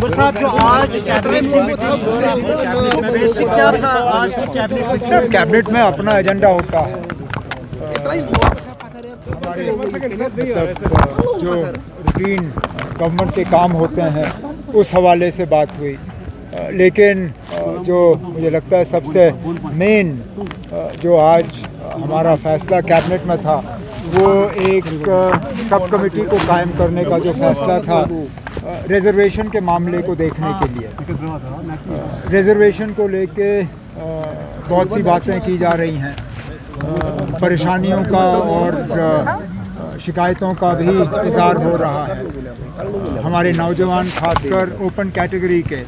उमर साहब जो आज कैबिनेट क्या था आज की कैबिनेट में अपना एजेंडा होता है। हमारे जो रूटीन गवर्नमेंट के काम होते हैं उस हवाले से बात हुई, लेकिन जो मुझे लगता है सबसे मेन जो आज हमारा फैसला कैबिनेट में था वो एक सब कमेटी को कायम करने का जो फैसला था रिजर्वेशन के मामले को देखने के लिए। रिजर्वेशन को लेके बहुत सी बातें की जा रही हैं, परेशानियों का और शिकायतों का भी इज़हार हो रहा है। हमारे नौजवान खासकर ओपन कैटेगरी के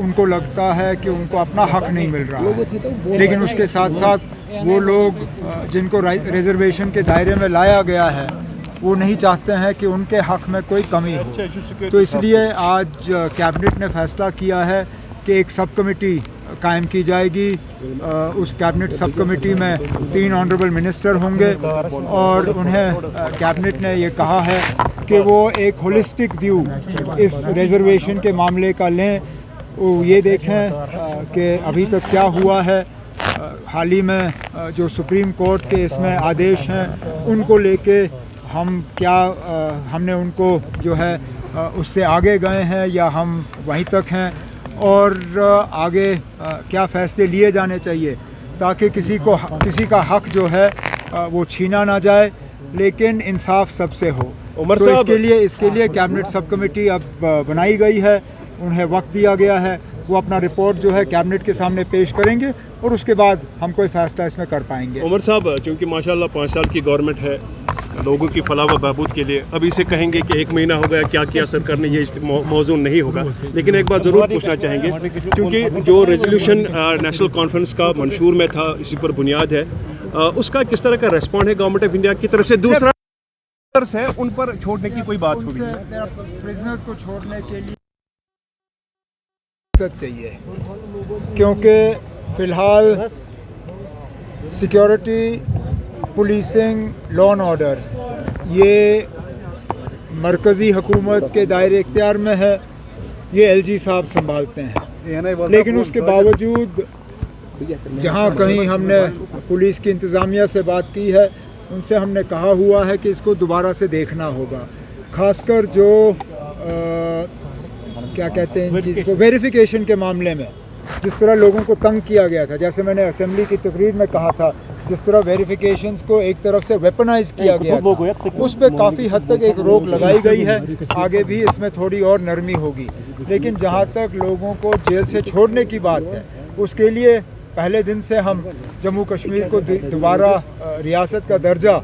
उनको लगता है कि उनको अपना हक नहीं मिल रहा है, लेकिन उसके साथ साथ वो लोग जिनको रिजर्वेशन के दायरे में लाया गया है वो नहीं चाहते हैं कि उनके हक में कोई कमी हो। तो इसलिए आज कैबिनेट ने फैसला किया है कि एक सब कमेटी कायम की जाएगी। उस कैबिनेट सब कमेटी में 3 ऑनरेबल मिनिस्टर होंगे और उन्हें कैबिनेट ने ये कहा है कि वो एक होलिस्टिक व्यू इस रिजर्वेशन के मामले का लें, वो ये देखें कि अभी तक क्या हुआ है। हाल ही में जो सुप्रीम कोर्ट के इसमें आदेश हैं उनको लेके हम क्या हमने उनको जो है उससे आगे गए हैं या हम वहीं तक हैं, और आगे क्या फ़ैसले लिए जाने चाहिए ताकि किसी का हक जो है वो छीना ना जाए, लेकिन इंसाफ सबसे हो। तो इसके लिए कैबिनेट सब कमेटी अब बनाई गई है, उन्हें वक्त दिया गया है, वो अपना रिपोर्ट जो है कैबिनेट के सामने पेश करेंगे और उसके बाद हम कोई फैसला इसमें कर पाएंगे। उमर साहब, चूँकि माशाल्लाह 5 साल की गवर्नमेंट है लोगों की फलाह व बहबूद के लिए, अभी से कहेंगे कि 1 महीना हो गया क्या किया सरकार ने, ये मौजूद नहीं होगा, लेकिन एक बात ज़रूर पूछना चाहेंगे क्योंकि जो रेजोल्यूशन नेशनल कॉन्फ्रेंस का मंशूर में था इसी पर बुनियाद है, उसका किस तरह का रेस्पॉन्ड है गवर्नमेंट ऑफ इंडिया की तरफ से? दूसरा है उन पर छोड़ने की कोई बात हुई? प्रिजनर्स को छोड़ने के लिए चाहिए, क्योंकि फ़िलहाल security, policing, law and order ये मरकज़ी हुकूमत के दायरे इख्तियार में है, ये एलजी साहब संभालते हैं। लेकिन उसके बावजूद जहाँ कहीं हमने पुलिस की इंतज़ामिया से बात की है उनसे हमने कहा हुआ है कि इसको दोबारा से देखना होगा, खासकर जो क्या कहते हैं इन चीज़ को वेरिफिकेशन के मामले में जिस तरह लोगों को तंग किया गया था, जैसे मैंने असेंबली की तकरीर में कहा था, जिस तरह वेरिफिकेशंस को एक तरफ से वेपनाइज किया गया था, उस पर काफ़ी हद तक एक रोक लगाई गई है। आगे भी इसमें थोड़ी और नरमी होगी, लेकिन जहाँ तक लोगों को जेल से छोड़ने की बात है उसके लिए पहले दिन से हम जम्मू कश्मीर को दोबारा रियासत का दर्जा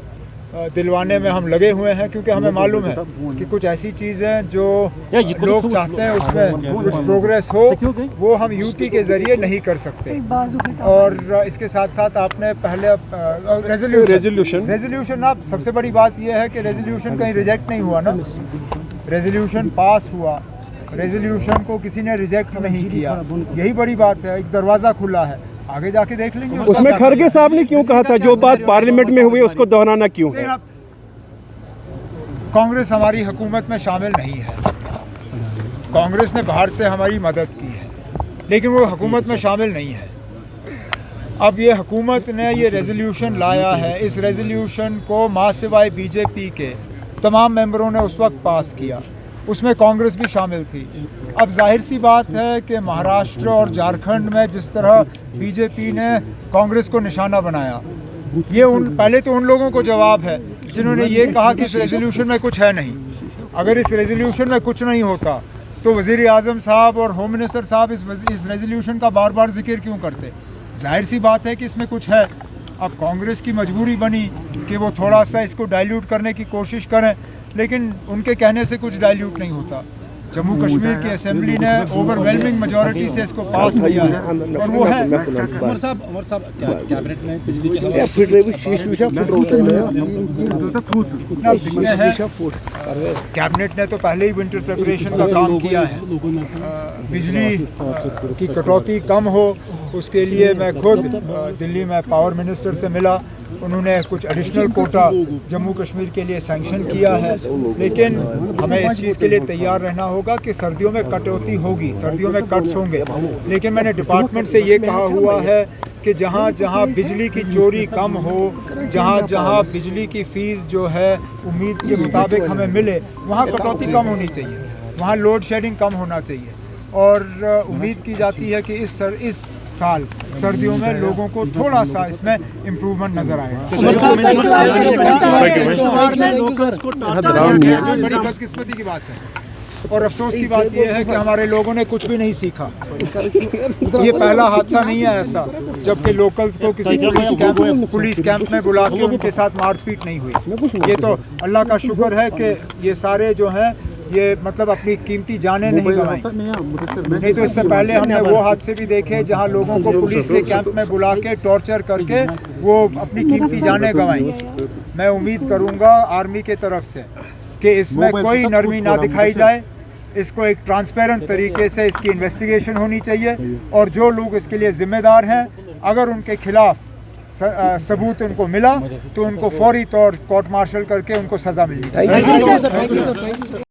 दिलवाने में हम लगे हुए हैं, क्योंकि हमें मालूम है कि कुछ ऐसी चीज़ें जो लोग चाहते हैं उसमें कुछ प्रोग्रेस हो वो हम यूपी के ज़रिए नहीं कर सकते। और इसके साथ साथ आपने पहले रेजोल्यूशन आप सबसे बड़ी बात यह है कि रेजोल्यूशन कहीं रिजेक्ट नहीं हुआ ना, रेजोल्यूशन पास हुआ, रेजोल्यूशन को किसी ने रिजेक्ट नहीं किया, यही बड़ी बात है। एक दरवाज़ा खुला है, आगे जाके देख लेंगे। उसमें खरगे साहब ने क्यों कहा था जो बात पार्लियामेंट में हुई उसको दोहराना क्यों है? कांग्रेस हमारी हुकूमत में शामिल नहीं है, कांग्रेस ने बाहर से हमारी मदद की है, लेकिन वो हुकूमत में शामिल नहीं है। अब ये हुकूमत ने ये रेजोल्यूशन लाया है, इस रेजोल्यूशन को मां सिवाय बीजेपी के तमाम मेंबरों ने उस वक्त पास किया, उसमें कांग्रेस भी शामिल थी। अब जाहिर सी बात है कि महाराष्ट्र और झारखंड में जिस तरह बीजेपी ने कांग्रेस को निशाना बनाया, ये पहले तो उन लोगों को जवाब है जिन्होंने ये कहा कि इस रेजोल्यूशन में कुछ है नहीं। अगर इस रेजोल्यूशन में कुछ नहीं होता तो वज़ीर आज़म साहब और होम मिनिस्टर साहब इस रेजोल्यूशन का बार बार जिक्र क्यों करते? जाहिर सी बात है कि इसमें कुछ है। अब कांग्रेस की मजबूरी बनी कि वो थोड़ा सा इसको डाइल्यूट करने की कोशिश करें, लेकिन उनके कहने से कुछ डाइल्यूट नहीं होता। जम्मू कश्मीर की असेंबली ने ओवरवेलमिंग मेजॉरिटी से इसको पास किया है और वो है। उमर साहब कैबिनेट में बिजली के कैबिनेट ने तो पहले ही विंटर प्रिपरेशन का काम किया है। बिजली की कटौती कम हो उसके लिए मैं खुद दिल्ली में पावर मिनिस्टर से मिला उन्होंने कुछ एडिशनल कोटा जम्मू कश्मीर के लिए सैंक्शन किया है, लेकिन हमें इस चीज़ के लिए तैयार रहना होगा कि सर्दियों में कटौती होगी, सर्दियों में कट्स होंगे। लेकिन मैंने डिपार्टमेंट से ये कहा हुआ है कि जहाँ जहाँ बिजली की चोरी कम हो, जहाँ जहाँ बिजली की फ़ीस जो है उम्मीद के मुताबिक हमें मिले, वहाँ कटौती कम होनी चाहिए, वहाँ लोड शेडिंग कम होना चाहिए। और उम्मीद की जाती है कि इस साल सर्दियों में लोगों को थोड़ा सा इसमें इम्प्रूवमेंट नज़र आएगा। बड़ी बदकिस्मती की बात है और अफसोस की बात यह है कि हमारे लोगों ने कुछ भी नहीं सीखा। ये पहला हादसा नहीं है ऐसा जबकि लोकल्स को किसी पुलिस कैंप में बुला के उनके साथ मारपीट नहीं हुई। ये तो अल्लाह का शुक्र है कि ये सारे जो हैं ये मतलब अपनी कीमती जानें नहीं गंवाई, नहीं तो इससे पहले हमने वो हादसे भी देखे जहां लोगों को पुलिस के कैंप में बुला के टॉर्चर करके वो अपनी कीमती जानें गंवाई। मैं उम्मीद करूंगा आर्मी के तरफ से कि इसमें कोई नरमी ना दिखाई जाए, इसको एक ट्रांसपेरेंट तरीके से इसकी इन्वेस्टिगेशन होनी चाहिए और जो लोग इसके लिए ज़िम्मेदार हैं अगर उनके खिलाफ सबूत उनको मिला तो उनको फौरी तौर कोर्ट मार्शल करके उनको सज़ा मिलनी चाहिए।